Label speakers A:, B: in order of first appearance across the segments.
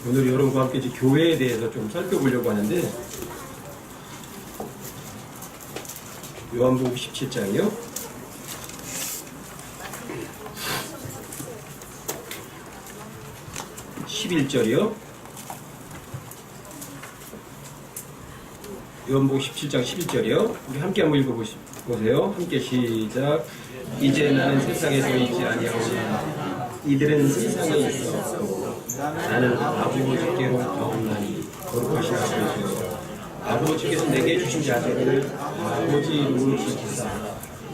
A: 오늘 여러분과 함께 이제 교회에 대해서 좀 살펴보려고 하는데, 요한복음 17장이요. 11절이요. 요한복음 17장 11절이요. 우리 함께 한번 읽어보세요. 함께 시작. 이제 나는 세상에서 있지 아니하오니 이들은 세상에 있었고 나는 아버지께로 가옵나니 거룩하신 아버지여, 아버지께서 내게 주신 자들을 아버지 이름으로 지키사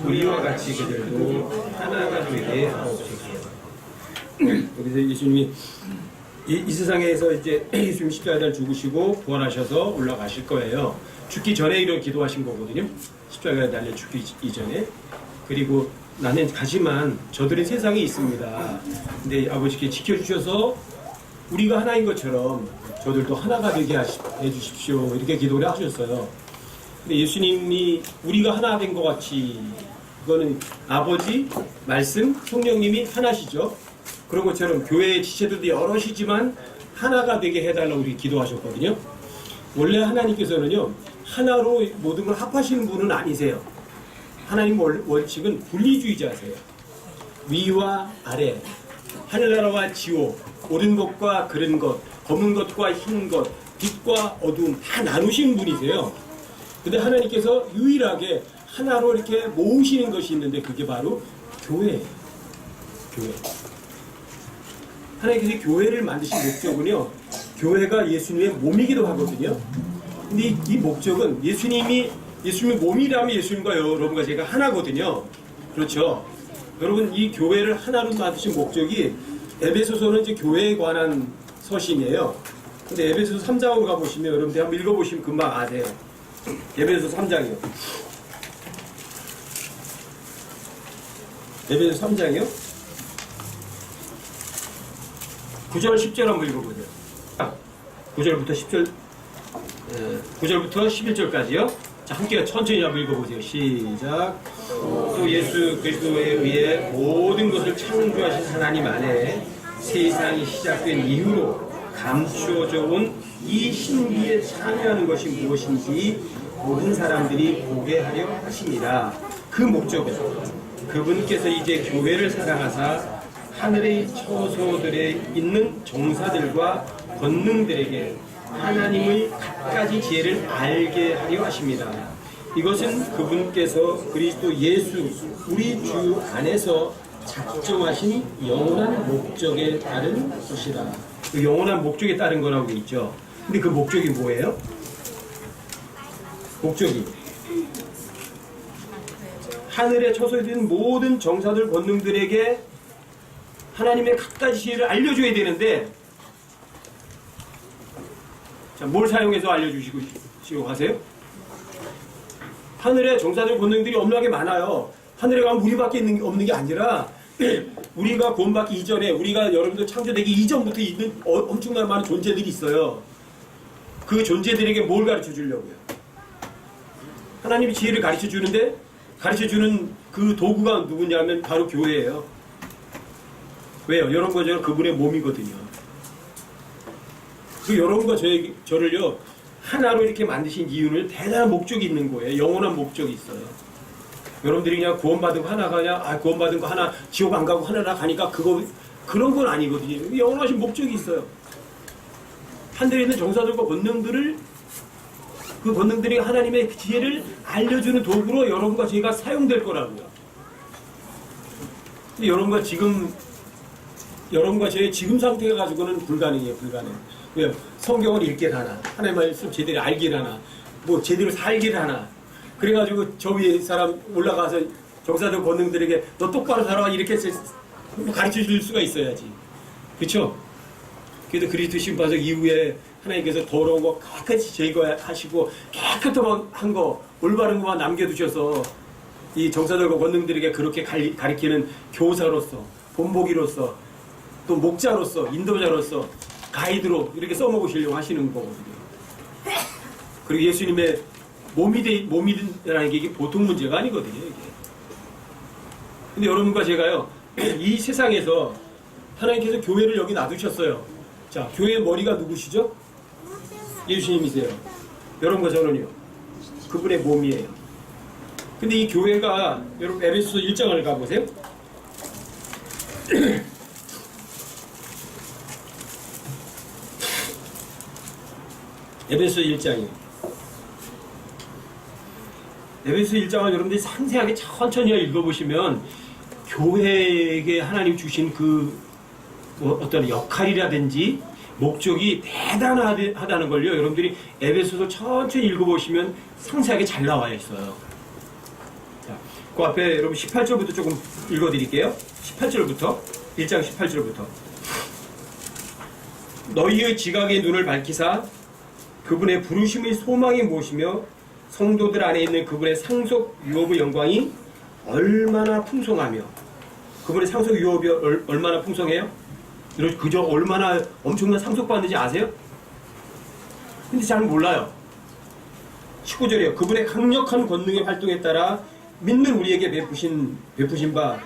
A: 우리와 같이 그들도 하나가 되게 하옵소서. 여기서 예수님이 이 세상에서 이제 예수님 십자가에 죽으시고 부활하셔서 올라가실 거예요. 죽기 전에 이런 기도하신 거거든요. 십자가에 달려 죽기 이전에. 그리고 나는 가지만 저들은 세상에 있습니다. 근데 아버지께 지켜주셔서 우리가 하나인 것처럼 저들도 하나가 되게 해주십시오. 이렇게 기도를 하셨어요. 근데 예수님이 우리가 하나 된 것 같이, 그거는 아버지, 말씀, 성령님이 하나시죠. 그런 것처럼 교회의 지체들도 여럿이지만 하나가 되게 해달라고 우리 기도하셨거든요. 원래 하나님께서는요, 하나로 모든 걸 합하시는 분은 아니세요. 하나님 원칙은 분리주의자세요. 위와 아래, 하늘나라와 지옥, 옳은 것과 그른 것, 검은 것과 흰 것, 빛과 어두움 다 나누시는 분이세요. 근데 하나님께서 유일하게 하나로 이렇게 모으시는 것이 있는데 그게 바로 교회예요. 교회. 하나님께서 교회를 만드신 목적은요, 교회가 예수님의 몸이기도 하거든요. 근데 이 목적은 예수님의 몸이라면 예수님과 여러분과 제가 하나거든요. 그렇죠? 여러분, 이 교회를 하나로 만드신 목적이, 에베소서는 이제 교회에 관한 서신이에요. 근데 에베소서 3장으로 가보시면, 여러분들 한번 읽어보시면 금방 아세요. 에베소서 3장이요. 에베소서 3장이요. 9절 10절 한번 읽어보세요. 9절부터 10절, 9절부터 11절까지요. 자, 함께 천천히 한번 읽어보세요. 시작. 또 예수 그리스도에 의해 모든 것을 창조하신 하나님 안에 세상이 시작된 이후로 감추어져 온 이 신비에 참여하는 것이 무엇인지 모든 사람들이 보게 하려 하시니라. 그 목적은 그분께서 이제 교회를 사랑하사 하늘의 처소들에 있는 종사들과 권능들에게 하나님의 갖가지 지혜를 알게 하려 하십니다. 이것은 그분께서 그리스도 예수 우리 주 안에서 작정하신 영원한 목적에 따른 것이다. 그 영원한 목적에 따른 거라고 있죠. 근데 그 목적이 뭐예요? 목적이 하늘의 처소에 있는 모든 정사들 권능들에게 하나님의 갖가지 지혜를 알려줘야 되는데, 자, 뭘 사용해서 알려주시고 하세요? 하늘에 정사들 권능들이 엄청나게 많아요. 하늘에 가면 우리밖에 없는 게 아니라 우리가 구원받기 이전에, 우리가 여러분들 창조되기 이전부터 있는 엄청나게 많은 존재들이 있어요. 그 존재들에게 뭘 가르쳐 주려고요? 하나님이 지혜를 가르쳐 주는데, 가르쳐 주는 그 도구가 누구냐면 바로 교회예요. 왜요? 여러분과 저는 그분의 몸이거든요. 그 여러분과 저를요, 하나로 이렇게 만드신 이유는 대단한 목적이 있는 거예요. 영원한 목적이 있어요. 여러분들이 그냥 구원받은 거 하나 가냐, 구원받은 거 하나, 지옥 안 가고 하나라 가니까 그런 건 아니거든요. 영원하신 목적이 있어요. 하늘에 있는 정사들과 권능들을, 그 권능들이 하나님의 지혜를 알려주는 도구로 여러분과 저희가 사용될 거라고요. 근데 여러분과 저의 지금 상태가 가지고는 불가능해요. 불가능. 왜요? 성경을 읽길 하나, 하나님의 말씀 제대로 알길 하나, 뭐 제대로 살길 하나. 그래가지고 저 위에 사람 올라가서 정사들 권능들에게 너 똑바로 살아 이렇게 가르쳐 줄 수가 있어야지. 그렇죠? 그래도 그리스도 심판석 이후에 하나님께서 더러운 거 깨끗이 제거하시고 깨끗한 거, 올바른 것만 남겨두셔서 이 정사들과 권능들에게 그렇게 가르치는 교사로서, 본보기로서, 또 목자로서, 인도자로서, 가이드로 이렇게 써먹으시려고 하시는 거거든요. 그리고 예수님의 몸이라는 게 이게 보통 문제가 아니거든요. 이게. 근데 여러분과 제가요, 이 세상에서 하나님께서 교회를 여기 놔두셨어요. 자, 교회의 머리가 누구시죠? 예수님이세요. 여러분과 저는요, 그분의 몸이에요. 근데 이 교회가, 여러분 에베소서 1장을 가보세요. 에베소 1장이에요. 에베소 1장을 여러분들이 상세하게 천천히 읽어보시면 교회에게 하나님 주신 그 어떤 역할이라든지 목적이 대단하다는 걸요. 여러분들이 에베소서 천천히 읽어보시면 상세하게 잘 나와 있어요. 자, 그 앞에 여러분 18절부터 조금 읽어드릴게요. 18절부터 1장 18절부터 너희의 지각의 눈을 밝히사 그분의 부르심의 소망이 무엇이며 성도들 안에 있는 그분의 상속 유업의 영광이 얼마나 풍성하며 그분의 상속 유업이 얼마나 풍성해요? 그저 얼마나 엄청난 상속받는지 아세요? 근데 잘 몰라요. 19절이요. 그분의 강력한 권능의 활동에 따라 믿는 우리에게 베푸신 바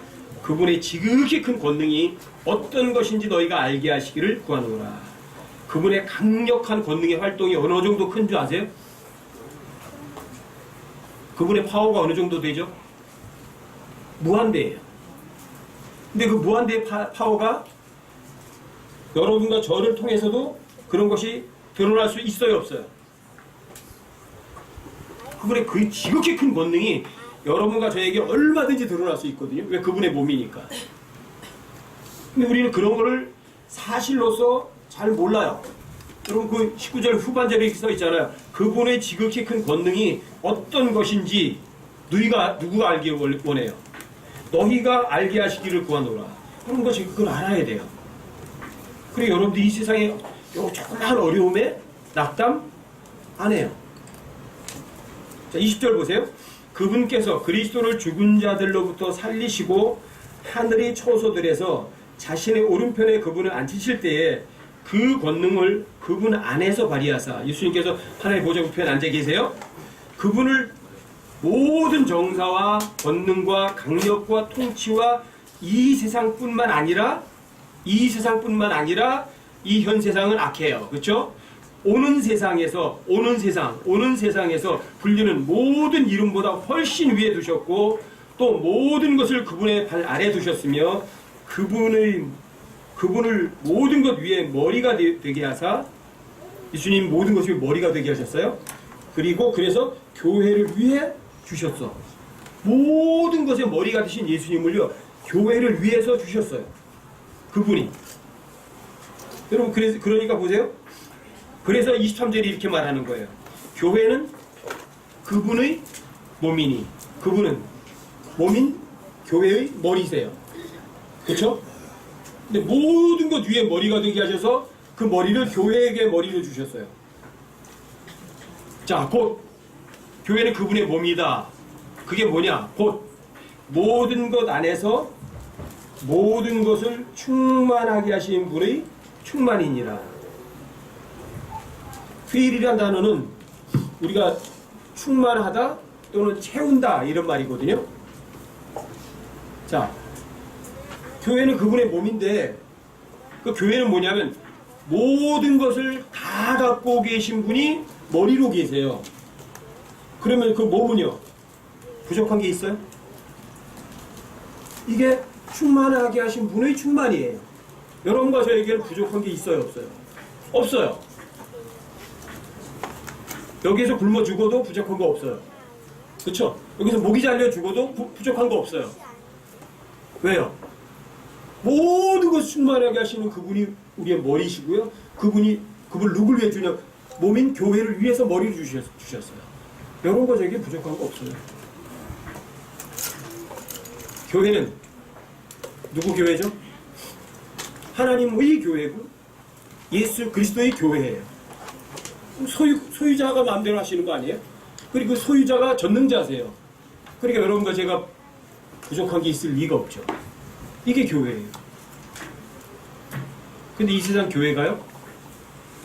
A: 그분의 지극히 큰 권능이 어떤 것인지 너희가 알게 하시기를 구하노라. 그분의 강력한 권능의 활동이 어느 정도 큰 줄 아세요? 그분의 파워가 어느 정도 되죠? 무한대예요. 근데 그 무한대의 파워가 여러분과 저를 통해서도 그런 것이 드러날 수 있어요, 없어요? 그분의 그 지극히 큰 권능이 여러분과 저에게 얼마든지 드러날 수 있거든요. 왜? 그분의 몸이니까. 근데 우리는 그런 거를 사실로서 잘 몰라요. 여러분 그 19절 후반절에 써 있잖아요. 그분의 지극히 큰 권능이 어떤 것인지 누가 알기 원해요. 너희가 알게 하시기를 구하노라. 그런 것이 그걸 알아야 돼요. 그리고 여러분들 이 세상에 요 조그만 어려움에 낙담 안 해요. 자, 20절 보세요. 그분께서 그리스도를 죽은 자들로부터 살리시고 하늘의 초소들에서 자신의 오른편에 그분을 앉히실 때에 그 권능을 그분 안에서 발휘하사 예수님께서 하나님의 보좌 우편에 앉아 계세요. 그분을 모든 정사와 권능과 강력과 통치와 이 세상뿐만 아니라 이 현 세상은 악해요. 그렇죠? 오는 세상에서 불리는 모든 이름보다 훨씬 위에 두셨고 또 모든 것을 그분의 발 아래 두셨으며 그분을 모든 것 위에 머리가 되게 하사 예수님 모든 것이 머리가 되게 하셨어요. 그리고 그래서 교회를 위해 주셨어. 모든 것의 머리가 되신 예수님을요 교회를 위해서 주셨어요. 그분이. 여러분 그러니까 보세요. 그래서 23절이 이렇게 말하는 거예요. 교회는 그분의 몸이니 그분은 몸인 교회의 머리세요. 그렇죠? 근데 모든 것 위에 머리가 되게 하셔서 그 머리를 교회에게 머리로 주셨어요. 자, 곧 교회는 그분의 몸이다. 그게 뭐냐? 곧 모든 것 안에서 모든 것을 충만하게 하신 분의 충만이니라. 필이란 단어는 우리가 충만하다 또는 채운다 이런 말이거든요. 자, 교회는 그분의 몸인데 그 교회는 뭐냐면 모든 것을 다 갖고 계신 분이 머리로 계세요. 그러면 그 몸은요? 부족한 게 있어요? 이게 충만하게 하신 분의 충만이에요. 여러분과 저에게는 부족한 게 있어요? 없어요? 없어요. 여기에서 굶어 죽어도 부족한 거 없어요. 그렇죠? 여기서 목이 잘려 죽어도 부족한 거 없어요. 왜요? 모든 것을 충만하게 하시는 그분이 우리의 머리시고요. 그분을 누굴 위해 주냐? 몸인 교회를 위해서 머리를 주셨어요. 여러분과 저에게 부족한 거 없어요. 교회는 누구 교회죠? 하나님의 교회고 예수 그리스도의 교회예요. 소유자가 마음대로 하시는 거 아니에요? 그리고 그 소유자가 전능자세요. 그러니까 여러분과 제가 부족한 게 있을 리가 없죠. 이게 교회예요. 근데 이 세상 교회가요?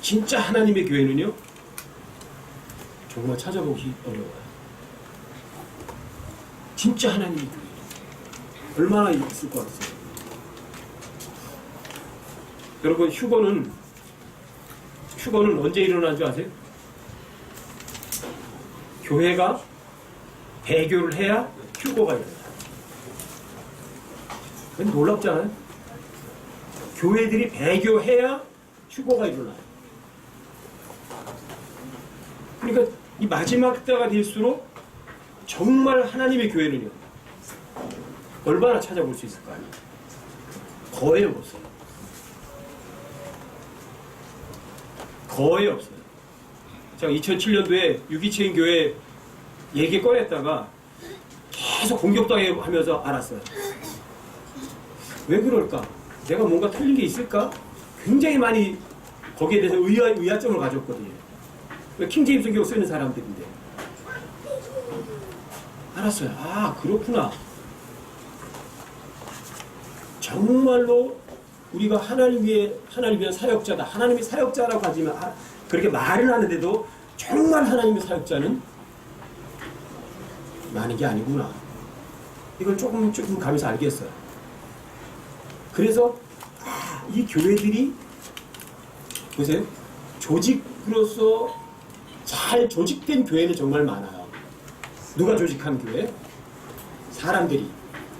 A: 진짜 하나님의 교회는요? 정말 찾아보기 어려워요. 진짜 하나님의 교회. 얼마나 있을 것 같아요? 여러분 휴거는 휴거는 언제 일어난 줄 아세요? 교회가 배교를 해야 휴거가 일어나요. 그건 놀랍잖아요. 교회들이 배교해야 휴거가 일어나요. 그러니까 이 마지막 때가 될수록 정말 하나님의 교회는요, 얼마나 찾아볼 수 있을까요? 거의 없어요. 거의 없어요. 제가 2007년도에 6.27 교회 얘기 꺼냈다가 계속 공격당하면서 알았어요. 왜 그럴까? 내가 뭔가 틀린 게 있을까? 굉장히 많이 거기에 대해서 의아점을 가졌거든요. 킹제임스 성경 쓰는 사람들인데. 알았어요. 아, 그렇구나. 정말로 우리가 하나님 위한 사역자다. 하나님의 사역자라고 하지만 그렇게 말을 하는데도 정말 하나님의 사역자는 많은 게 아니구나. 이걸 조금 가면서 알겠어요. 그래서 이 교회들이 보세요. 조직으로서 잘 조직된 교회는 정말 많아요. 누가 조직한 교회? 사람들이.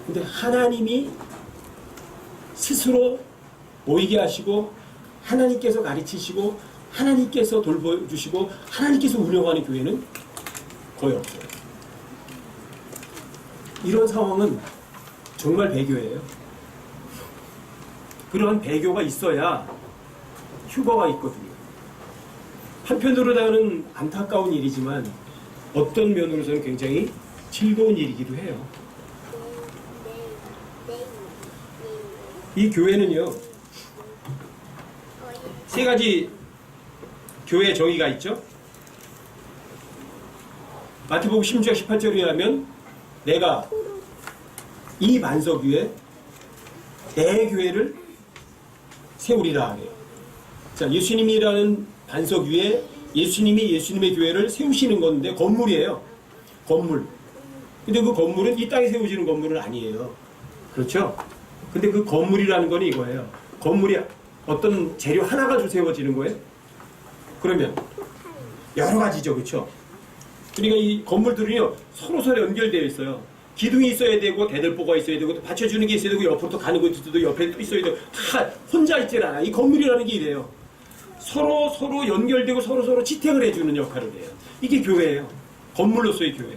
A: 근데 하나님이 스스로 모이게 하시고 하나님께서 가르치시고 하나님께서 돌봐주시고 하나님께서 운영하는 교회는 거의 없어요. 이런 상황은 정말 배교예요. 그런 배교가 있어야 휴거가 있거든요. 한편으로는 안타까운 일이지만 어떤 면으로서는 굉장히 즐거운 일이기도 해요. 이 교회는요, 세 가지 교회 정의가 있죠. 마태복음 16장 18절에 하면 내가 이 반석 위에 내 교회를 세우리라 하네요. 자, 예수님이라는 반석 위에 예수님이 예수님의 교회를 세우시는 건데 건물이에요. 건물. 근데 그 건물은 이 땅에 세워지는 건물은 아니에요. 그렇죠? 근데 그 건물이라는 건 이거예요. 건물이 어떤 재료 하나 가지고 세워지는 거예요? 그러면 여러 가지죠. 그렇죠? 그러니까 이 건물들은요, 서로 연결되어 있어요. 기둥이 있어야 되고 대들보가 있어야 되고 또 받쳐주는 게 있어야 되고 옆으로 또 가는 것도 옆에 또 있어야 되고 다 혼자 있질 않아요. 이 건물이라는 게 이래요. 서로 연결되고 서로 지탱을 해주는 역할을 해요. 이게 교회예요. 건물로서의 교회.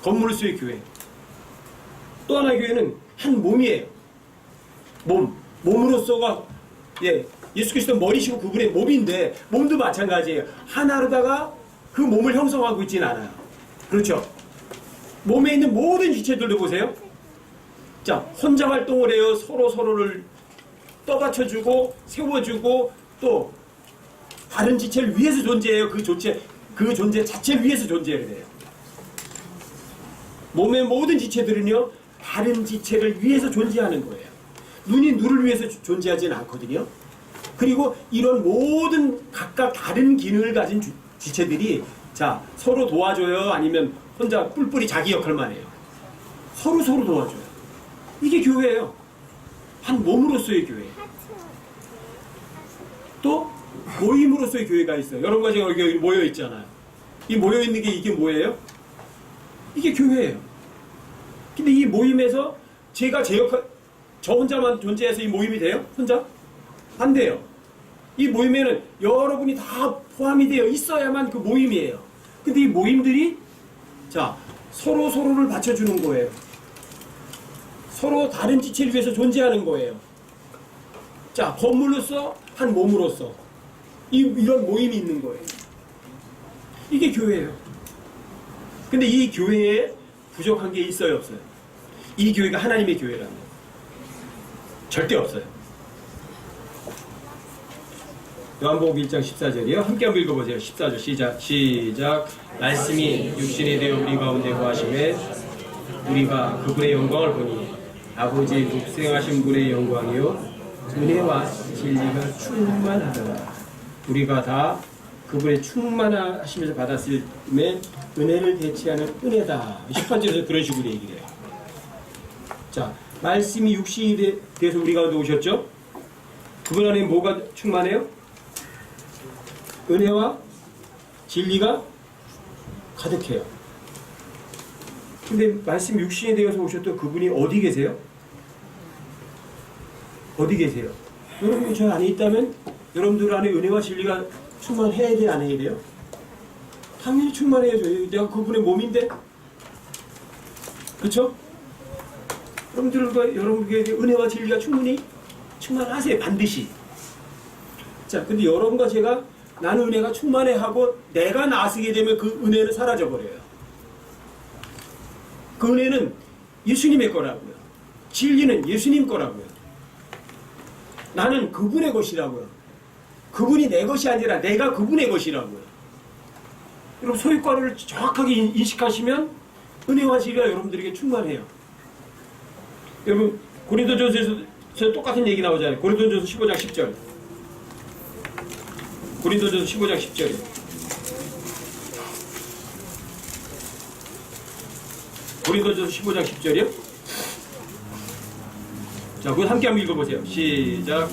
A: 건물로서의 교회. 또 하나의 교회는 한 몸이에요. 몸으로서가 예수 그리스도 머리시고 그분의 몸인데 몸도 마찬가지예요. 하나로다가 그 몸을 형성하고 있지는 않아요. 그렇죠? 몸에 있는 모든 지체들도 보세요. 자, 혼자 활동을 해요. 서로를 떠받쳐주고 세워주고 또 다른 지체를 위해서 존재해요. 그 존재 자체를 위해서 존재를 해요. 몸의 모든 지체들은요, 다른 지체를 위해서 존재하는 거예요. 눈이 눈을 위해서 존재하지는 않거든요. 그리고 이런 모든 각각 다른 기능을 가진 지체들이 자, 서로 도와줘요? 아니면 혼자 뿔뿔이 자기 역할만 해요? 서로 도와줘요. 이게 교회예요. 한 몸으로서의 교회. 또 모임으로서의 교회가 있어요. 여러 가지가 여기 모여 있잖아요. 이 모여 있는 게 이게 뭐예요? 이게 교회예요. 근데 이 모임에서 제가 제 역할, 저 혼자만 존재해서 이 모임이 돼요? 혼자? 안 돼요. 이 모임에는 여러분이 다 포함이 되어 있어야만 그 모임이에요. 근데 이 모임들이 자, 서로를 받쳐주는 거예요. 서로 다른 지체를 위해서 존재하는 거예요. 자, 건물로서 한 몸으로서 이런 모임이 있는 거예요. 이게 교회예요. 근데 이 교회에 부족한 게 있어요, 없어요? 이 교회가 하나님의 교회라는 거예요. 절대 없어요. 요한복음 1장 14절이요. 함께 한번 읽어보세요. 14절 시작. 말씀이 육신이 되어 우리 가운데 거하심에 우리가 그분의 영광을 보니 아버지의 독생하신 분의 영광이요 은혜와 진리가 충만하더라. 우리가 다 그분의 충만하심에서 받았을 때 은혜를 대체하는 은혜다. 18절에서 그런 식으로 얘기를 해요. 자, 말씀이 육신이 돼서 우리 가운데 오셨죠? 그분 안에 뭐가 충만해요? 은혜와 진리가 가득해요. 근데 말씀 육신이 되어서 오셨던 그분이 어디 계세요? 어디 계세요? 여러분이 저 안에 있다면 여러분들 안에 은혜와 진리가 충만해야 돼, 안 해야 돼요? 당연히 충만해야죠. 내가 그분의 몸인데, 그렇죠? 여러분에게 은혜와 진리가 충분히 충만하세요, 반드시. 자, 근데 여러분과 제가 나는 은혜가 충만해 하고 내가 나서게 되면 그 은혜는 사라져 버려요. 그 은혜는 예수님의 거라고요. 진리는 예수님 거라고요. 나는 그분의 것이라고요. 그분이 내 것이 아니라 내가 그분의 것이라고요. 여러분 소유과를 정확하게 인식하시면 은혜와 진리가 여러분들에게 충만해요. 여러분 고린도전서에서 똑같은 얘기 나오잖아요. 고린도전서 15장 10절. 고린도전서 15장 10절이요. 고린도전서 15장 10절이요. 자, 그거 함께 한번 읽어보세요. 시작.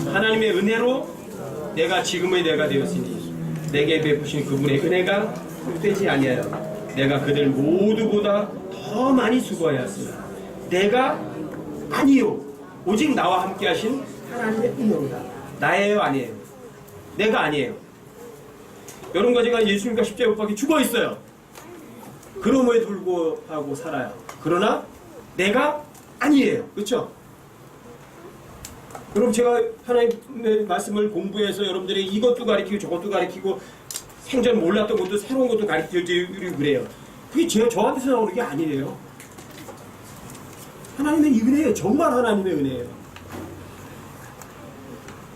A: 하나님의 은혜로 내가 지금의 내가 되었으니 내게 베푸신 그분의 은혜가 헛되지 아니하여 내가 그들 모두보다 더 많이 수고하였으나 내가 아니요 오직 나와 함께 하신 하나님의 은혜로다. 나예요 아니에요? 내가 아니에요. 여러분과 제가 예수님과 십자가에 못 박혀 죽어 있어요. 그럼에도 불구하고 살아요. 그러나 내가 아니에요. 그렇죠? 여러분 제가 하나님의 말씀을 공부해서 여러분들이 이것도 가르치고 저것도 가르치고 생전 몰랐던 것도 새로운 것도 가르치고 그래요. 그게 저한테서 나오는 게 아니에요. 하나님의 은혜예요. 정말 하나님의 은혜예요.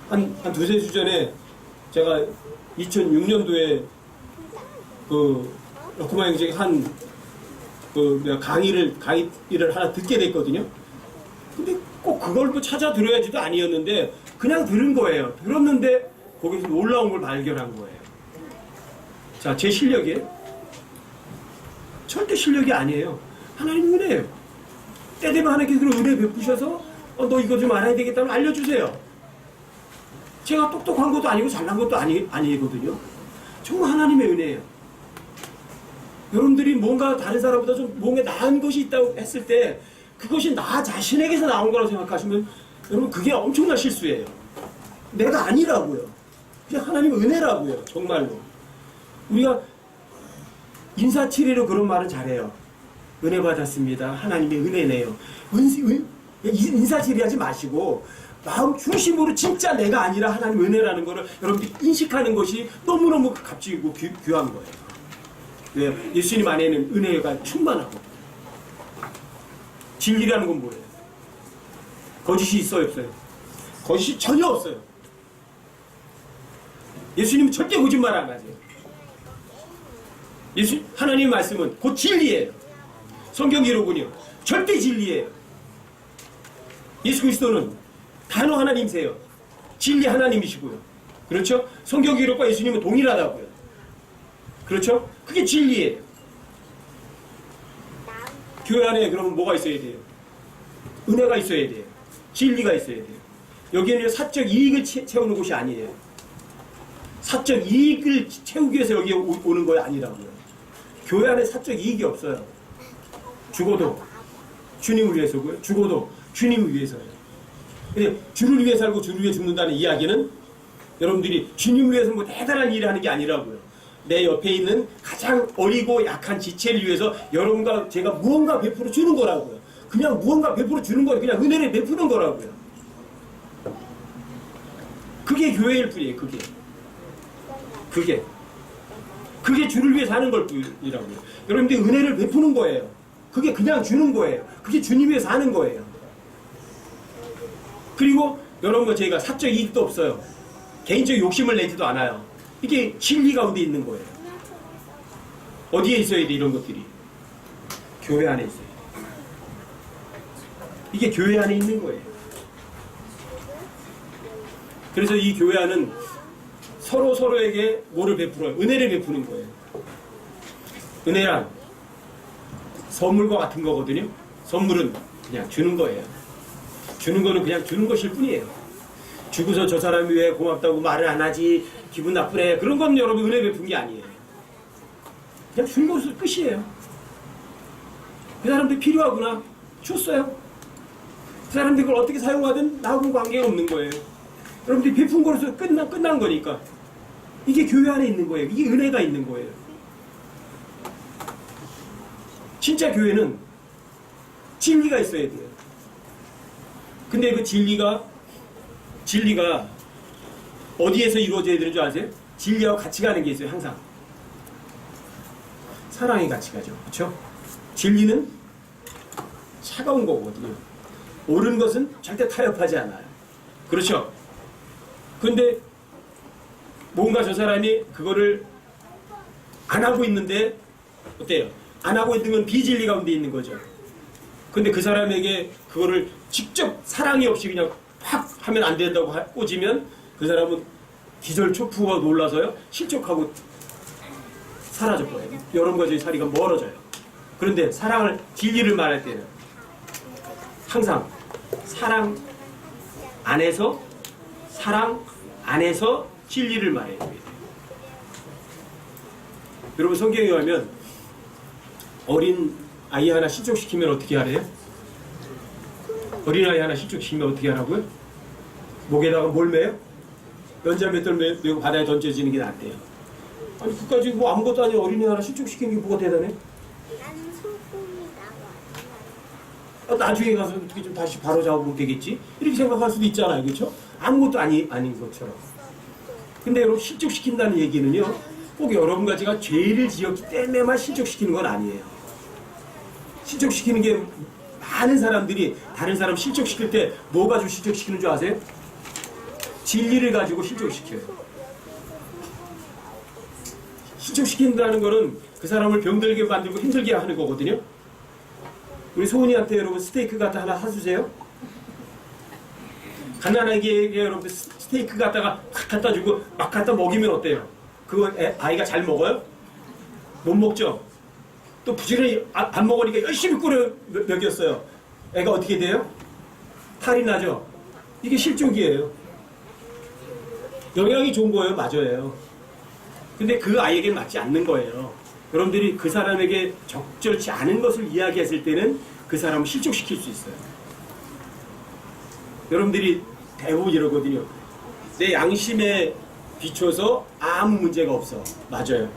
A: 한 두세 주 전에 제가 2006년도에 그 러크마 형제가 강의를 하나 듣게 됐거든요. 근데 꼭 그걸 또 찾아 들어야지도 아니었는데 그냥 들은 거예요. 들었는데 거기서 놀라운 걸 발견한 거예요. 자, 제 실력이에요? 절대 실력이 아니에요. 하나님 은혜예요. 때 되면 하나님께서 은혜 베푸셔서 너 이거 좀 알아야 되겠다면 알려주세요. 제가 똑똑한 것도 아니고 잘난 것도 아니거든요. 정말 하나님의 은혜예요. 여러분들이 뭔가 다른 사람보다 좀 뭔가 나은 것이 있다고 했을 때 그것이 나 자신에게서 나온 거라고 생각하시면 여러분 그게 엄청난 실수예요. 내가 아니라고요. 그냥 하나님의 은혜라고요. 정말로. 우리가 인사치레로 그런 말은 잘해요. 은혜 받았습니다. 하나님의 은혜네요. 인사치레 하지 마시고 마음 중심으로 진짜 내가 아니라 하나님의 은혜라는 거를 여러분들이 인식하는 것이 너무너무 값지고 귀한 거예요. 왜요? 예수님 안에는 은혜가 충만하고 진리라는 건 뭐예요? 거짓이 있어요 없어요? 거짓이 전혀 없어요. 예수님은 절대 거짓말 안 하세요. 하나님의 말씀은 곧 진리예요. 성경 기록은요 절대 진리예요. 예수 그리스도는 단어 하나님이세요. 진리 하나님이시고요. 그렇죠? 성경 기록과 예수님은 동일하다고요. 그렇죠? 그게 진리예요. 교회 안에 그러면 뭐가 있어야 돼요? 은혜가 있어야 돼요. 진리가 있어야 돼요. 여기는 사적 이익을 채우는 곳이 아니에요. 사적 이익을 채우기 위해서 여기에 오는 거 아니라고요. 교회 안에 사적 이익이 없어요. 죽어도 주님을 위해서고요. 죽어도 주님을 위해서예요. 근데 주를 위해 살고 주를 위해 죽는다는 이야기는 여러분들이 주님을 위해서 뭐 대단한 일을 하는 게 아니라고요. 내 옆에 있는 가장 어리고 약한 지체를 위해서 여러분과 제가 무언가 베풀어 주는 거라고요. 그냥 무언가 베풀어 주는 거예요. 그냥 은혜를 베푸는 거라고요. 그게 교회일 뿐이에요. 그게 주를 위해 사는 걸 뿐이라고요. 여러분들 은혜를 베푸는 거예요. 그게 그냥 주는 거예요. 그게 주님 위해서 하는 거예요. 그리고 여러분과 저희가 사적 이익도 없어요. 개인적 욕심을 내지도 않아요. 이게 진리 가운데 있는 거예요. 어디에 있어야 돼 이런 것들이? 교회 안에 있어요. 이게 교회 안에 있는 거예요. 그래서 이 교회 안은 서로에게 뭐를 베풀어요? 은혜를 베푸는 거예요. 은혜란 선물과 같은 거거든요. 선물은 그냥 주는 거예요. 주는 거는 그냥 주는 것일 뿐이에요. 죽어서 저 사람이 왜 고맙다고 말을 안 하지, 기분 나쁘네, 그런 건 여러분 은혜 베푼 게 아니에요. 그냥 준 것은 끝이에요. 그 사람들 필요하구나, 줬어요. 그 사람들 그걸 어떻게 사용하든 나하고는 관계가 없는 거예요. 여러분들이 베푼 거로서 끝난 거니까. 이게 교회 안에 있는 거예요. 이게 은혜가 있는 거예요. 진짜 교회는 진리가 있어야 돼요. 근데 그 진리가 어디에서 이루어져야 되는 줄 아세요? 진리하고 같이 가는 게 있어요. 항상 사랑이 같이 가죠. 그렇죠? 진리는 차가운 거거든요. 옳은 것은 절대 타협하지 않아요. 그렇죠? 근데 뭔가 저 사람이 그거를 안 하고 있는데 어때요? 안 하고 있는 건 비진리 가운데 있는 거죠. 근데 그 사람에게 그거를 직접 사랑이 없이 그냥 확 하면 안 된다고 꽂으면 그 사람은 기절초풍하고 놀라서요, 실족하고 사라져버려요. 여러분과 저희 사이가 멀어져요. 그런데 사랑을, 진리를 말할 때는 항상 사랑 안에서 진리를 말해야 돼요. 여러분, 성경에 가면 어린 아이 하나 실족시키면 어떻게 하래요? 어린 아이 하나 실족시키면 어떻게 하라고요? 목에다가 뭘 매요? 연자맷돌 메고 바다에 던져지는 게 낫대요. 아니, 그까지 뭐 아무것도 아닌 어린이 하나 실족시키는 게 뭐가 대단해?
B: 나는 소금이 나와.
A: 나중에 가서 어떻게 좀 다시 바로 잡으면 되겠지? 이렇게 생각할 수도 있잖아요. 그렇죠? 아무것도 아닌 것처럼. 근데 여러분, 실족시킨다는 얘기는요, 꼭 여러분과 제가 죄를 지었기 때문에만 실족시키는 건 아니에요. 실족시키는 게, 많은 사람들이 다른 사람 실족시킬 때 뭐 가지고 실족시키는 줄 아세요? 진리를 가지고 실족시켜요. 실족시킨다는 거는 그 사람을 병들게 만들고 힘들게 하는 거거든요. 우리 소은이한테 여러분 스테이크 같은 하나 사주세요. 가난하게 여러분 스테이크 갖다가 갖다 주고 막 갖다 먹이면 어때요? 그거 아이가 잘 먹어요? 못 먹죠? 또 부지런히 안 먹으니까 열심히 끓여 먹였어요. 애가 어떻게 돼요? 탈이 나죠? 이게 실족이에요. 영양이 좋은 거예요. 맞아요. 근데 그 아이에게 맞지 않는 거예요. 여러분들이 그 사람에게 적절치 않은 것을 이야기했을 때는 그 사람을 실족시킬 수 있어요. 여러분들이 대부분 이러거든요. 내 양심에 비춰서 아무 문제가 없어. 맞아요.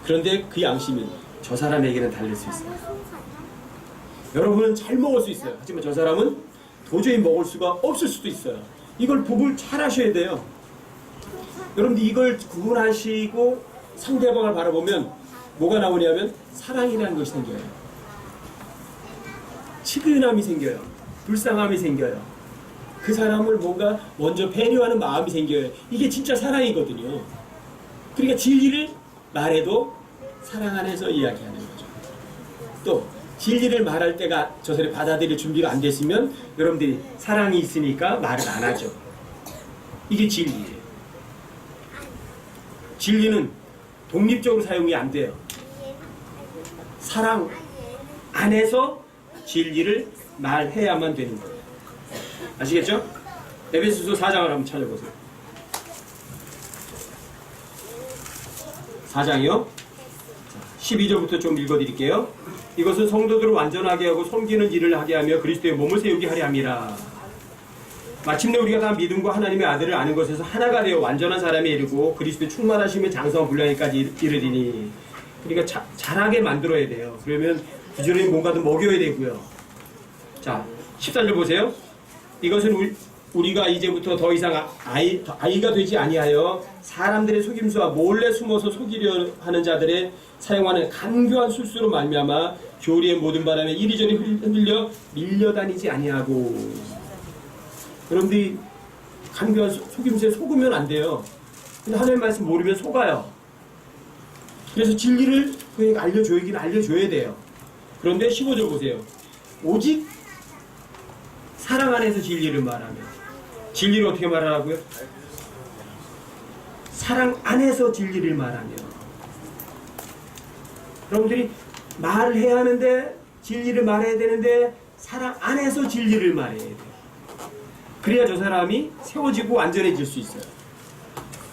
A: 그런데 그 양심이 저 사람에게는 다를 수 있어요. 여러분은 잘 먹을 수 있어요. 하지만 저 사람은 도저히 먹을 수가 없을 수도 있어요. 이걸 보고 잘 하셔야 돼요. 여러분들 이걸 구분하시고 상대방을 바라보면 뭐가 나오냐면 사랑이라는 것이 생겨요. 치근함이 생겨요. 불쌍함이 생겨요. 그 사람을 뭔가 먼저 배려하는 마음이 생겨요. 이게 진짜 사랑이거든요. 그러니까 진리를 말해도 사랑 안에서 이야기하는 거죠. 또 진리를 말할 때가 저 사람이 받아들일 준비가 안 됐으면 여러분들이 사랑이 있으니까 말을 안 하죠. 이게 진리예요. 진리는 독립적으로 사용이 안 돼요. 사랑 안에서 진리를 말해야만 되는 거예요. 아시겠죠? 에베소서 4장을 한번 찾아보세요. 4장이요. 12절부터 좀 읽어드릴게요. 이것은 성도들을 완전하게 하고 섬기는 일을 하게 하며 그리스도의 몸을 세우게 하려 함이라. 마침내 우리가 다 믿음과 하나님의 아들을 아는 것에서 하나가 되어 완전한 사람에 이르고 그리스도의 충만하심의 장성한 분량에까지 이르리니. 그러니까 잘하게 만들어야 돼요. 그러면 부지런히 뭔가도 먹여야 되고요. 자, 14절 보세요. 이것은 우리가 이제부터 더 이상 아이가 되지 아니하여 사람들의 속임수와 몰래 숨어서 속이려 하는 자들의 사용하는 간교한 술수로 말미암아 교리의 모든 바람에 이리저리 흔들려 밀려다니지 아니하고. 여러분들이 간교한 속임수에 속으면 안 돼요. 근데 하나님 말씀 모르면 속아요. 그래서 진리를 그에게 알려줘야 돼요. 그런데 15절 보세요. 오직 사랑 안에서 진리를 말하며. 진리를 어떻게 말하라고요? 사랑 안에서 진리를 말하며. 여러분들이 말을 해야 하는데 진리를 말해야 되는데 사랑 안에서 진리를 말해야 돼요. 그래야 저 사람이 세워지고 안전해질 수 있어요.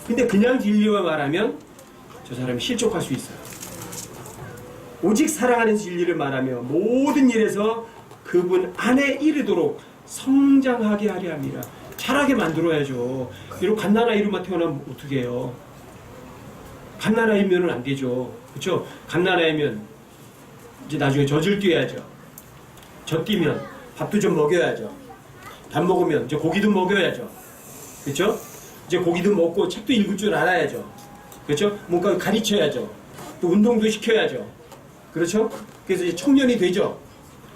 A: 근데 그냥 진리만 말하면 저 사람이 실족할 수 있어요. 오직 사랑하는 진리를 말하며 모든 일에서 그분 안에 이르도록 성장하게 하려 합니다. 잘하게 만들어야죠. 이런 갓난아이로만 태어나면 어떻게 해요? 갓난아이면 안 되죠. 그렇죠? 갓난아이면 이제 나중에 젖을 띄어야죠. 젖 띄면 밥도 좀 먹여야죠. 밥 먹으면 이제 고기도 먹여야죠. 그렇죠? 이제 고기도 먹고 책도 읽을 줄 알아야죠. 그렇죠? 뭔가 가르쳐야죠. 또 운동도 시켜야죠. 그렇죠? 그래서 이제 청년이 되죠.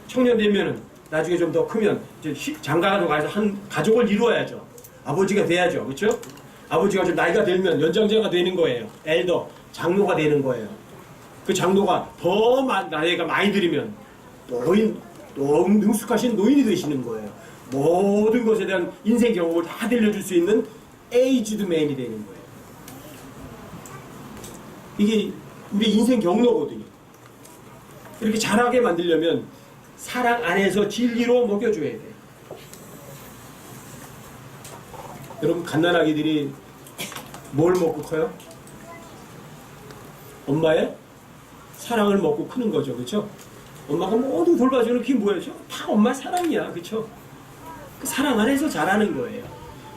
A: 청년 되면은 나중에 좀 더 크면 이제 장가가도 가서 한 가족을 이루어야죠. 아버지가 돼야죠. 그렇죠? 아버지가 좀 나이가 들면 연장자가 되는 거예요. 엘더, 장로가 되는 거예요. 그 장로가 더 나이가 많이 들으면 노인, 능숙하신 노인이 되시는 거예요. 모든 것에 대한 인생 경험을 다 들려줄 수 있는 에이지드 맨이 되는 거예요. 이게 우리 인생 경로거든요. 이렇게 잘하게 만들려면 사랑 안에서 진리로 먹여줘야 돼요. 여러분, 갓난아기들이 뭘 먹고 커요? 엄마의 사랑을 먹고 크는 거죠. 그렇죠? 엄마가 모두 돌봐주는 그게 뭐예요? 다 엄마 사랑이야. 그렇죠? 그 사랑 안에서 자라는 거예요.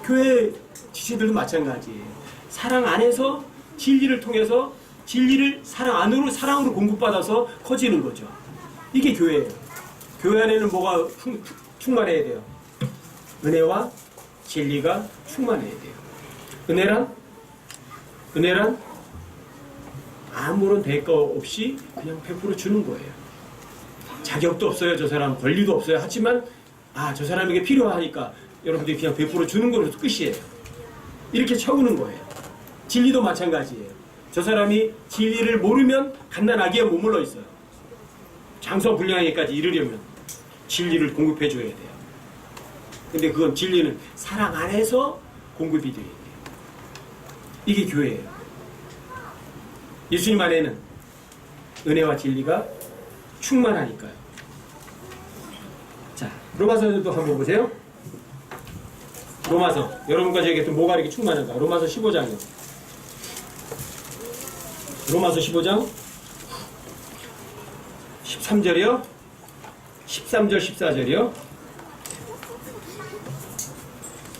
A: 교회 지체들도 마찬가지예요. 사랑 안에서 진리를 통해서 진리를 사랑으로 공급받아서 커지는 거죠. 이게 교회예요. 교회 안에는 뭐가 충만해야 돼요? 은혜와 진리가 충만해야 돼요. 은혜란 아무런 대가 없이 그냥 100% 주는 거예요. 자격도 없어요. 저 사람 권리도 없어요. 하지만 저 사람에게 필요하니까 여러분들이 그냥 100% 주는 걸로 끝이에요. 이렇게 채우는 거예요. 진리도 마찬가지예요. 저 사람이 진리를 모르면 갓난아기에 머물러 있어요. 장성불량에까지 이르려면 진리를 공급해 줘야 돼요. 근데 그건 진리는 사랑 안에서 공급이 돼야 돼요. 이게 교회예요. 예수님 안에는 은혜와 진리가 충만하니까요. 자, 로마서도 한번 보세요. 로마서, 여러분과 저에게 또 뭐가 이렇게 충만한가? 로마서 15장이요. 로마서 15장 13절이요. 13절 14절이요.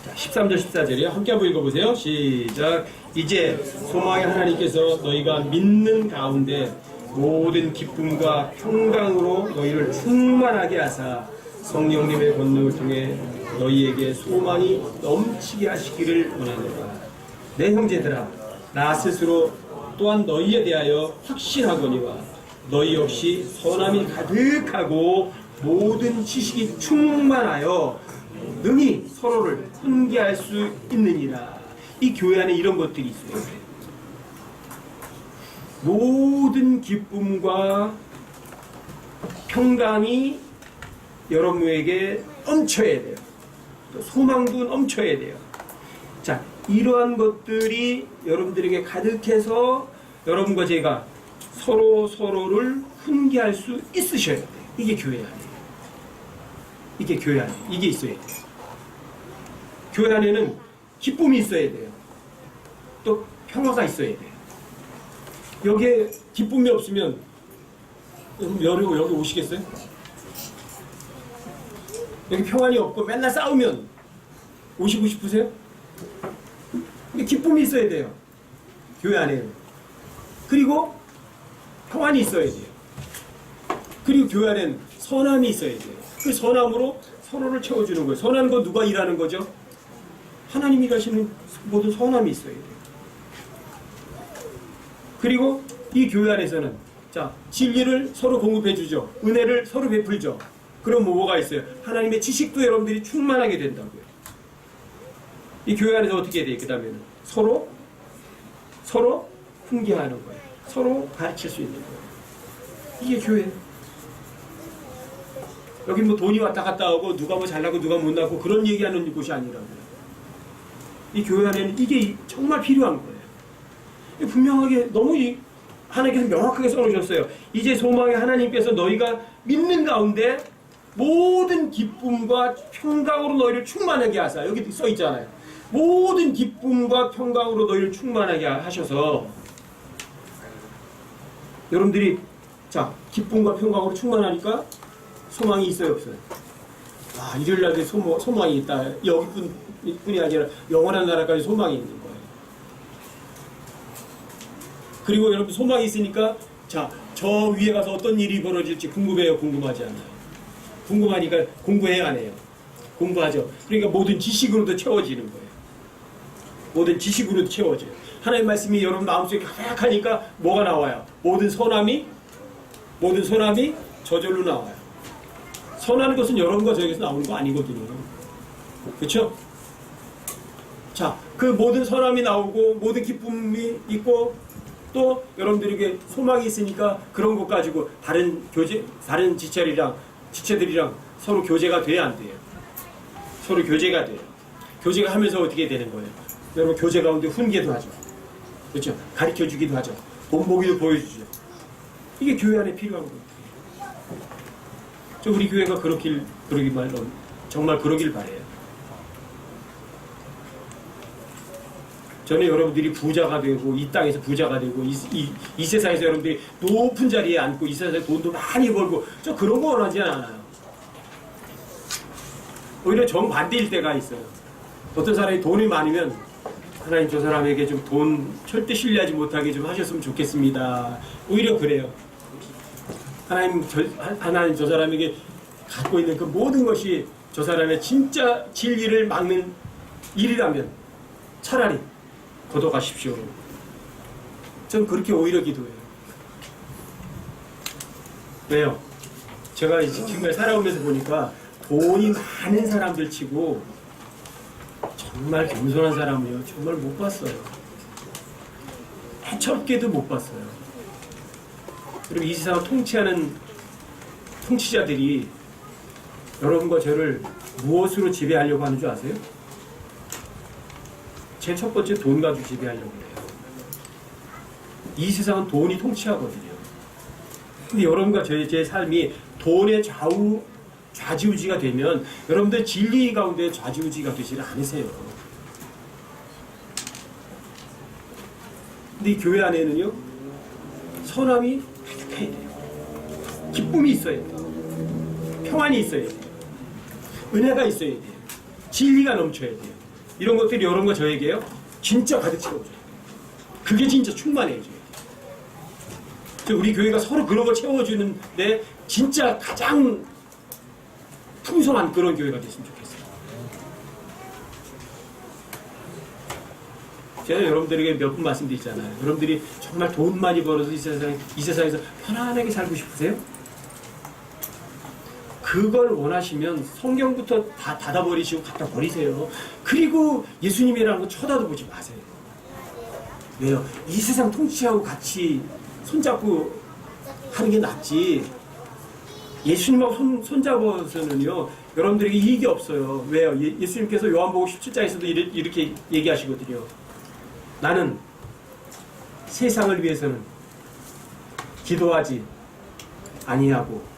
A: 자, 13절 14절이요. 함께 한번 읽어보세요. 시작. 이제 소망의 하나님께서 너희가 믿는 가운데 모든 기쁨과 평강으로 너희를 충만하게 하사 성령님의 권능을 통해 너희에게 소망이 넘치게 하시기를 원하노라. 내 형제들아, 나 스스로 또한 너희에 대하여 확신하거니와 너희 역시 선함이 가득하고 모든 지식이 충만하여 능히 서로를 훈계할 수 있느니라. 이 교회 안에 이런 것들이 있어요. 모든 기쁨과 평강이 여러분에게 넘쳐야 돼요. 또 소망도 넘쳐야 돼요. 자, 이러한 것들이 여러분들에게 가득해서 여러분과 제가 서로를 훈계할 수 있으셔야 돼요. 이게 교회 안에요. 이게 교회 안에 이게 있어야 돼요. 교회 안에는 기쁨이 있어야 돼요. 또 평화가 있어야 돼요. 여기에 기쁨이 없으면 여기 오시겠어요? 여기 평안이 없고 맨날 싸우면 오시고 싶으세요? 근데 기쁨이 있어야 돼요. 교회 안에는. 그리고 평안이 있어야 돼요. 그리고 교회 안에는 선함이 있어야 돼요. 그 선함으로 서로를 채워주는 거예요. 선한 거 누가 일하는 거죠? 하나님이 일하시는 모든 선함이 있어야 돼요. 그리고 이 교회 안에서는 자, 진리를 서로 공급해 주죠. 은혜를 서로 베풀죠. 그럼 뭐가 있어요? 하나님의 지식도 여러분들이 충만하게 된다고요. 이 교회 안에서 어떻게 돼요? 그 다음에는 서로 훈계하는 거예요. 서로 가르칠 수 있는 거예요. 이게 교회예요. 여기 뭐 돈이 왔다 갔다 하고 누가 뭐 잘나고 누가 못나고 그런 얘기하는 곳이 아니라고요. 이 교회 안에는 이게 정말 필요한 거예요. 분명하게 너무 하나님께서 명확하게 써놓으셨어요. 이제 소망의 하나님께서 너희가 믿는 가운데 모든 기쁨과 평강으로 너희를 충만하게 하사. 여기 써 있잖아요. 모든 기쁨과 평강으로 너희를 충만하게 하셔서 여러분들이 자 기쁨과 평강으로 충만하니까 소망이 있어요 없어요? 아 일요일 날에 소망이 있다. 여기뿐이 아니라 영원한 나라까지 소망이 있는 거예요. 그리고 여러분 소망이 있으니까 자 저 위에 가서 어떤 일이 벌어질지 궁금해요? 궁금하지 않아요? 궁금하니까 공부해야 하네요. 공부하죠. 그러니까 모든 지식으로도 채워지는 거예요. 모든 지식으로도 채워져요. 하나님 말씀이 여러분 마음속에 가득하니까 뭐가 나와요? 모든 선함이 저절로 나와요. 선하는 것은 여러분과 저에게서 나오는 거 아니거든요. 그렇죠? 자, 그 모든 선함이 나오고 모든 기쁨이 있고 또 여러분들에게 소망이 있으니까 그런 것 가지고 다른 지체들이랑 서로 교제가 돼야 안 돼요. 서로 교제가 돼요. 교제가 하면서 어떻게 되는 거예요? 여러분 교제 가운데 훈계도 하죠. 그렇죠? 가르쳐 주기도 하죠. 본보기도 보여주죠. 이게 교회 안에 필요한 거예요. 우리 교회가 정말 그러길 바래요. 저는 여러분들이 부자가 되고 이 땅에서 부자가 되고 이 세상에서 여러분들이 높은 자리에 앉고 이 세상에서 돈도 많이 벌고 저 그런 거 원하지 않아요. 오히려 정반대일 때가 있어요. 어떤 사람이 돈이 많으면 하나님 저 사람에게 좀 돈 절대 신뢰하지 못하게 좀 하셨으면 좋겠습니다. 오히려 그래요. 하나님 저 사람에게 갖고 있는 그 모든 것이 저 사람의 진짜 진리를 막는 일이라면 차라리 걷어가십시오. 전 그렇게 오히려 기도해요. 왜요? 제가 지금까지 살아오면서 보니까 돈이 많은 사람들 치고 정말 겸손한 사람이요. 정말 못 봤어요. 해첩게도 못 봤어요. 그리고 이 세상을 통치하는 통치자들이 여러분과 저를 무엇으로 지배하려고 하는 줄 아세요? 제 첫 번째 돈 가지고 지배하려고 해요. 이 세상은 돈이 통치하거든요. 근데 여러분과 제 삶이 돈의 좌지우지가 되면 여러분들 진리 가운데 좌지우지가 되지를 않으세요. 근데 이 교회 안에는요, 선함이 가득해야 돼요. 기쁨이 있어야 돼요. 평안이 있어야 돼요. 은혜가 있어야 돼요. 진리가 넘쳐야 돼요. 이런 것들이 여러분과 저에게요, 진짜 가득 채워줘요. 그게 진짜 충만해져요. 우리 교회가 서로 그런 걸 채워주는데 진짜 가장 풍성한 그런 교회가 됐으면 좋겠어요. 제가 여러분들에게 몇 번 말씀드리잖아요. 여러분들이 정말 돈 많이 벌어서 이 세상에서 편안하게 살고 싶으세요? 그걸 원하시면 성경부터 다 닫아버리시고 갖다 버리세요. 그리고 예수님이라는 거 쳐다도 보지 마세요. 왜요? 이 세상 통치하고 같이 손잡고 하는 게 낫지. 예수님하고 손잡아서는요, 여러분들에게 이익이 없어요. 왜요? 예수님께서 요한복음 17장에서도 이렇게 얘기하시거든요. 나는 세상을 위해서는 기도하지 아니하고.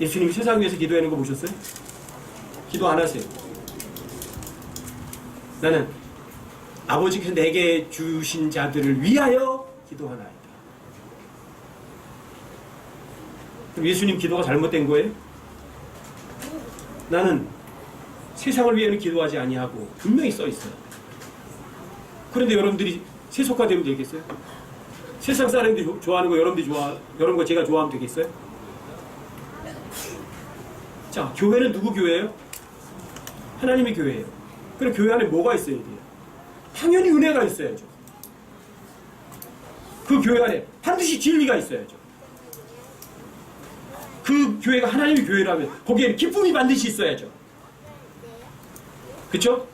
A: 예수님이 세상을 위해서 기도하는 거 보셨어요? 기도 안 하세요. 나는 아버지께서 내게 주신 자들을 위하여 기도하나이다. 그럼 예수님 기도가 잘못된 거예요? 나는 세상을 위해는 기도하지 아니하고 분명히 써 있어요. 그런데 여러분들이 세속화되면 되겠어요? 세상 사람들이 좋아하는 거 여러분과 제가 좋아하면 되겠어요? 자, 교회는 누구 교회예요? 하나님의 교회예요. 그럼 교회 안에 뭐가 있어야 돼요? 당연히 은혜가 있어야죠. 그 교회 안에 반드시 진리가 있어야죠. 그 교회가 하나님의 교회라면 거기에는 기쁨이 반드시 있어야죠. 그렇죠?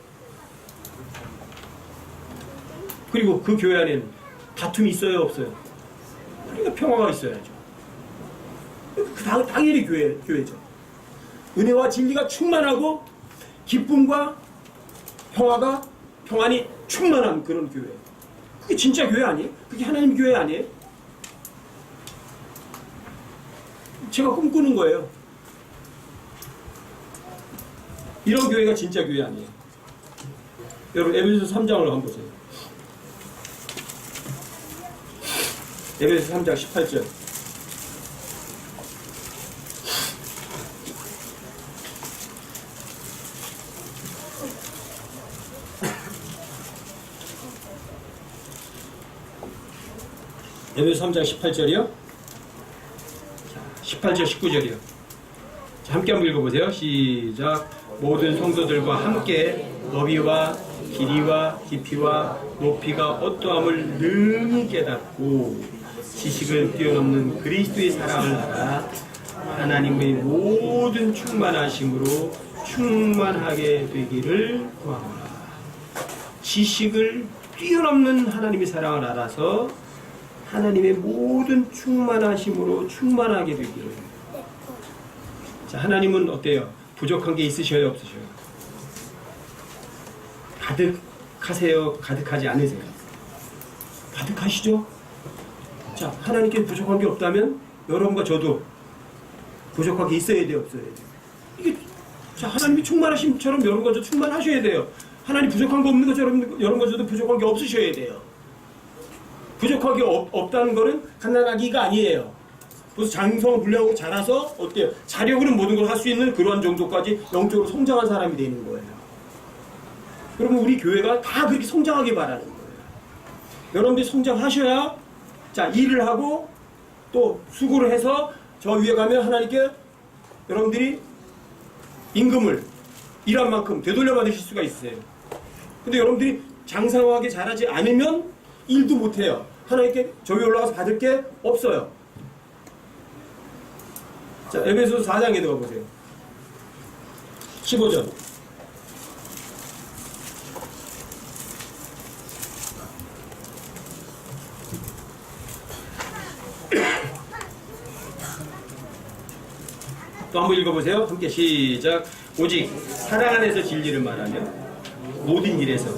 A: 그리고 그 교회 안에는 다툼이 있어요, 없어요? 그러니까 평화가 있어야죠. 당연히 교회죠. 은혜와 진리가 충만하고 기쁨과 평안이 충만한 그런 교회. 그게 진짜 교회 아니에요? 그게 하나님 교회 아니에요? 제가 꿈꾸는 거예요. 이런 교회가 진짜 교회 아니에요. 여러분 에베소서 3장을 한번 보세요. 에베소서 3장 18절. 에베소서 3장 18절이요. 18절 19절이요. 함께 한번 읽어보세요. 시작. 모든 성도들과 함께 너비와 길이와 깊이와 높이가 어떠함을 능히 깨닫고 지식을 뛰어넘는 그리스도의 사랑을 알아 하나님의 모든 충만하심으로 충만하게 되기를 구합니다. 지식을 뛰어넘는 하나님의 사랑을 알아서 하나님의 모든 충만하심으로 충만하게 되기를. 자, 하나님은 어때요? 부족한 게 있으셔요, 없으셔요? 가득하세요, 가득하지 않으세요? 가득하시죠? 자, 하나님께 부족한 게 없다면 여러분과 저도 부족한 게 있어야 돼요, 없어야 돼요? 이게 자, 하나님이 충만하심처럼 여러분과 저 충만하셔야 돼요. 하나님 부족한 거 없는 것처럼 여러분과 저도 부족한 게 없으셔야 돼요. 부족한 게 없다는 거는 가난하기가 아니에요. 그래서 장성불량으로 자라서 어때요? 자력으로 모든 걸 할 수 있는 그러한 정도까지 영적으로 성장한 사람이 되는 거예요. 여러분 우리 교회가 다 그렇게 성장하길 바라는 거예요. 여러분들이 성장하셔야 자 일을 하고 또 수고를 해서 저 위에 가면 하나님께 여러분들이 임금을 일한 만큼 되돌려 받으실 수가 있어요. 근데 여러분들이 장성하게 자라지 않으면 일도 못해요. 하나님께 저기 올라가서 받을 게 없어요. 자, 에베소서 4장에 들어가 보세요. 15절. 또 한번 읽어보세요. 함께 시작. 오직 사랑 안에서 진리를 말하며 모든 일에서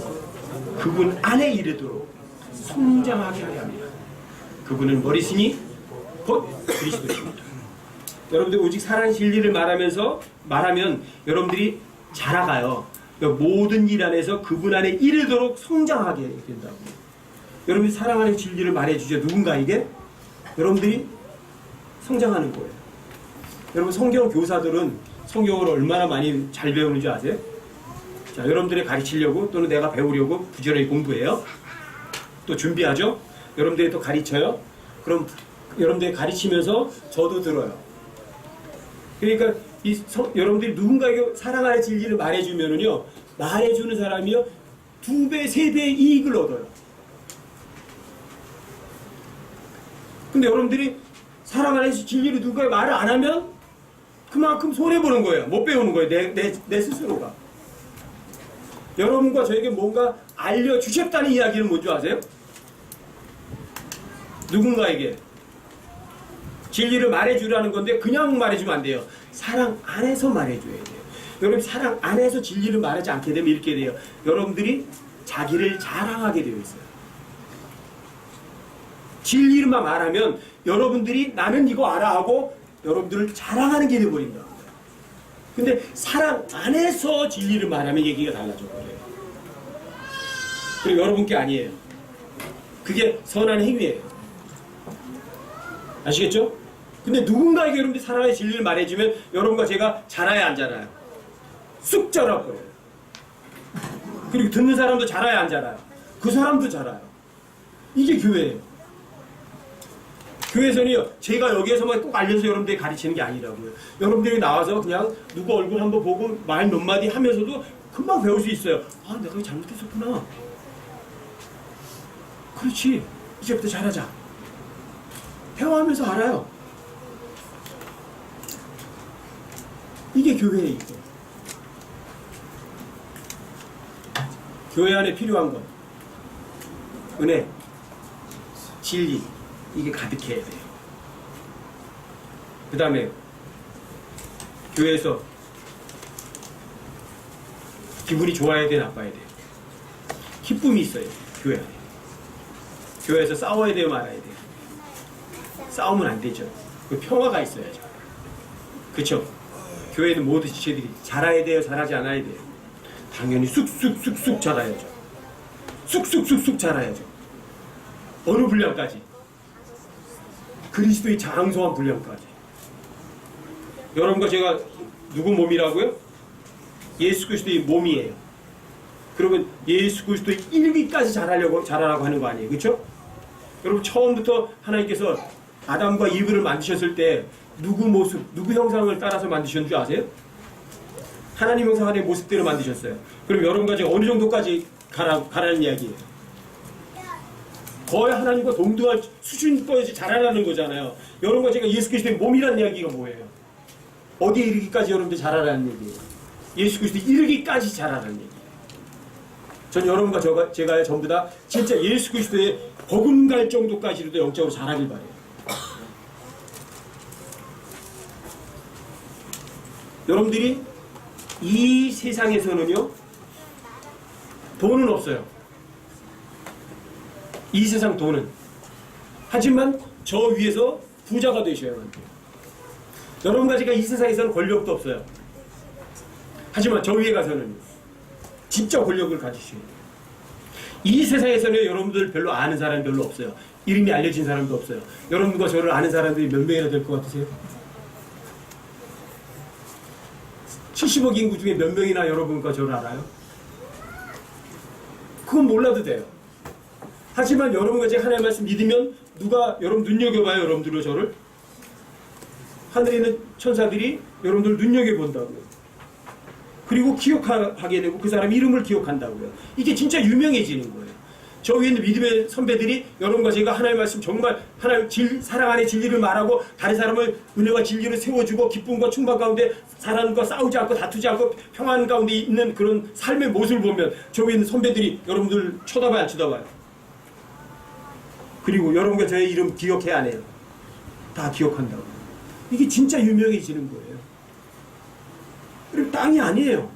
A: 그분 안에 이르도록 성장하게 하려 합니다. 그분은 머리시니 곧 그리스도십니다. 여러분들 오직 사랑 진리를 말하면 여러분들이 자라가요. 그러니까 모든 일 안에서 그분 안에 이르도록 성장하게 된다고. 여러분이 사랑 안의 진리를 말해주죠. 누군가에게 여러분들이 성장하는 거예요. 여러분 성경 교사들은 성경을 얼마나 많이 잘 배우는 줄 아세요? 자, 여러분들이 가르치려고 또는 내가 배우려고 부지런히 공부해요. 또 준비하죠. 여러분들이 또 가르쳐요. 그럼 여러분들이 가르치면서 저도 들어요. 그러니까 여러분들이 누군가에게 사랑 안의 진리를 말해주면은요, 말해주는 사람이요 2배, 3배의 이익을 얻어요. 근데 여러분들이 사랑 안의 진리를 누군가에 말을 안 하면 그만큼 손해보는 거예요. 못 배우는 거예요. 내 스스로가. 여러분과 저에게 뭔가 알려주셨다는 이야기는 뭔지 아세요? 누군가에게 진리를 말해주라는 건데 그냥 말해주면 안 돼요. 사랑 안에서 말해줘야 돼요. 여러분 사랑 안에서 진리를 말하지 않게 되면 이렇게 돼요. 여러분들이 자기를 자랑하게 되어 있어요. 진리만 말하면 여러분들이 나는 이거 알아 하고 여러분들을 자랑하는 게 되어버린다. 근데 사랑 안에서 진리를 말하면 얘기가 달라져 버려요. 그리고 여러분께 아니에요. 그게 선한 행위예요. 아시겠죠? 근데 누군가에게 여러분들이 사랑의 진리를 말해주면 여러분과 제가 자라야 안 자라요? 쑥 자라버려요. 그리고 듣는 사람도 자라야 안 자라요? 그 사람도 자라요. 이게 교회예요. 교회에서는요, 제가 여기에서만 꼭 알려서 여러분들이 가르치는 게 아니라고요. 여러분들이 나와서 그냥 누구 얼굴 한번 보고 말 몇 마디 하면서도 금방 배울 수 있어요. 아, 내가 잘못했었구나. 그렇지. 이제부터 잘하자. 대화하면서 알아요. 이게 교회예요. 교회 안에 필요한 것. 은혜, 진리. 이게 가득해야 돼요. 그 다음에 교회에서 기분이 좋아야 돼, 나빠야 돼요? 기쁨이 있어야 돼요. 교회 안에. 교회에서 싸워야 돼요, 말아야 돼요? 싸우면 안 되죠. 그 평화가 있어야죠. 그렇죠? 교회는 모두 지체들이 자라야 돼요, 자라지 않아야 돼요? 당연히 쑥쑥쑥쑥 자라야죠. 쑥쑥쑥쑥 자라야죠. 어느 분량까지? 그리스도의 장성한 분량까지. 여러분과 제가 누구 몸이라고요? 예수 그리스도의 몸이에요. 그러면 예수 그리스도의 일기까지 자라라고 하는 거 아니에요, 그렇죠? 여러분 처음부터 하나님께서 아담과 이브를 만드셨을 때 누구 모습, 누구 형상을 따라서 만드셨는 줄 아세요? 하나님 형상 하나님의 모습대로 만드셨어요. 그럼 여러분과 제가 어느 정도까지 가라는 이야기예요? 거의 하나님과 동등한 수준까지 자라라는 거잖아요. 여러분과 제가 예수 그리스도의 몸이라는 이야기가 뭐예요? 어디에 이르기까지 여러분들 자라라는 얘기예요? 예수 그리스도의 이르기까지 자라라는 얘기예요. 전 여러분과 제가 전부 다 진짜 예수 그리스도의 버금갈 정도까지도 영적으로 자라길 바래요. 여러분들이 이 세상에서는요, 돈은 없어요. 이 세상 돈은. 하지만 저 위에서 부자가 되셔야만 돼요. 여러분과 제가 이 세상에서는 권력도 없어요. 하지만 저 위에 가서는 진짜 권력을 가지셔야 돼요. 이 세상에서는 여러분들 별로 아는 사람이 별로 없어요. 이름이 알려진 사람도 없어요. 여러분과 저를 아는 사람들이 몇 명이나 될 것 같으세요? 70억 인구 중에 몇 명이나 여러분과 저를 알아요? 그건 몰라도 돼요. 하지만 여러분과 제가 하나님의 말씀 믿으면 누가 여러분 눈여겨봐요, 여러분들로 저를? 하늘에 있는 천사들이 여러분들 눈여겨본다고요. 그리고 기억하게 되고 그 사람 이름을 기억한다고요. 이게 진짜 유명해지는 거예요. 저 위에 있는 믿음의 선배들이 여러분과 제가 하나님의 말씀 정말 하나님 사랑 안에 진리를 말하고 다른 사람을 은혜와 진리를 세워주고 기쁨과 충만 가운데 사람과 싸우지 않고 다투지 않고 평안 가운데 있는 그런 삶의 모습을 보면 저 위에 있는 선배들이 여러분들 쳐다봐요, 안 쳐다봐요? 그리고 여러분과 저의 이름 기억해 안 해요? 다 기억한다고. 이게 진짜 유명해지는 거예요. 그리고 땅이 아니에요.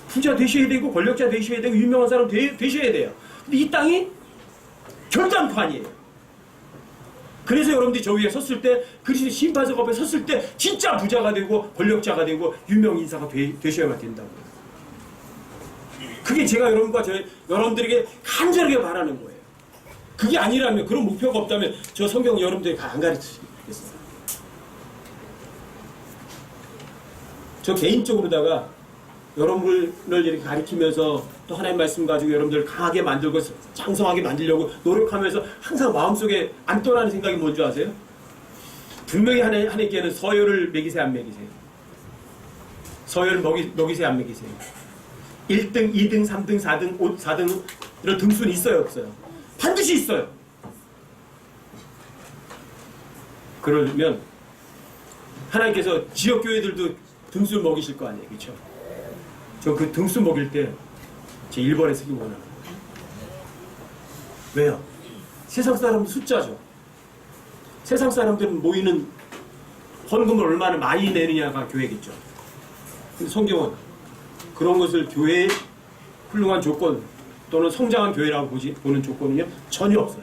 A: 부자 되셔야 되고 권력자 되셔야 되고 유명한 사람 되셔야 돼요. 근데 이 땅이 결단판이에요. 그래서 여러분들이 저 위에 섰을 때 그리스도 심판석 앞에 섰을 때 진짜 부자가 되고 권력자가 되고 유명 인사가 되셔야만 된다고요. 그게 제가 여러분들에게 간절하게 바라는 거예요. 그게 아니라면, 그런 목표가 없다면 저 성경 여러분들에게 안 가르치겠어요. 저 개인적으로다가 여러분을 이렇게 가르치면서 또 하나님의 말씀 가지고 여러분들을 강하게 만들고 장성하게 만들려고 노력하면서 항상 마음속에 안 떠나는 생각이 뭔지 아세요? 분명히 하나님께는 서열을 매기세요, 안 매기세요? 서열 먹이세요, 안 매기세요? 1등, 2등, 3등, 4등, 4등 이런 등수는 있어요, 없어요? 반드시 있어요. 그러면 하나님께서 지역교회들도 등수 먹이실 거 아니에요, 그렇죠? 저 그 등수 먹일 때 제 1번에 쓰기 원합니다. 왜요? 세상 사람들 숫자죠. 세상 사람들은 모이는 헌금을 얼마나 많이 내느냐가 교회겠죠. 근데 성경은 그런 것을 교회의 훌륭한 조건 또는 성장한 교회라고 보는 조건은요 전혀 없어요.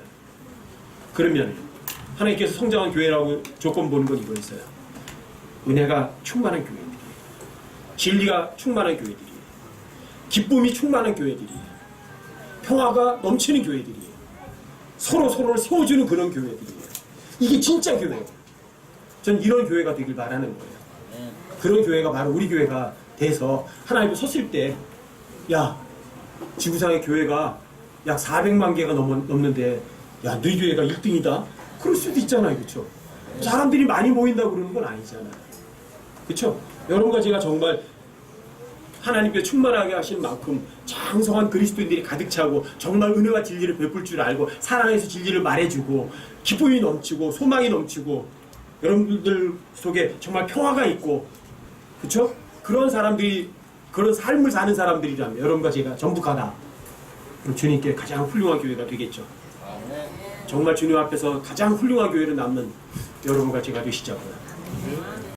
A: 그러면 하나님께서 성장한 교회라고 조건 보는 건 이거였어요. 은혜가 충만한 교회들이에요. 진리가 충만한 교회들이에요. 기쁨이 충만한 교회들이에요. 평화가 넘치는 교회들이에요. 서로를 세워주는 그런 교회들이에요. 이게 진짜 교회예요. 전 이런 교회가 되길 바라는 거예요. 그런 교회가 바로 우리 교회가 돼서 하나님께 섰을 때, 야, 지구상의 교회가 약 400만 개가 넘는데, 야, 너희 교회가 1등이다? 그럴 수도 있잖아요, 그렇죠? 사람들이 많이 모인다고 그러는 건 아니잖아요, 그렇죠? 여러분과 제가 정말 하나님께 충만하게 하신 만큼 장성한 그리스도인들이 가득 차고 정말 은혜와 진리를 베풀 줄 알고 사랑해서 진리를 말해주고 기쁨이 넘치고 소망이 넘치고 여러분들 속에 정말 평화가 있고, 그렇죠? 그런 사람들이, 그런 삶을 사는 사람들이라면 여러분과 제가 전부 가다 그럼 주님께 가장 훌륭한 교회가 되겠죠. 정말 주님 앞에서 가장 훌륭한 교회로 남는 여러분과 제가 되시자고요.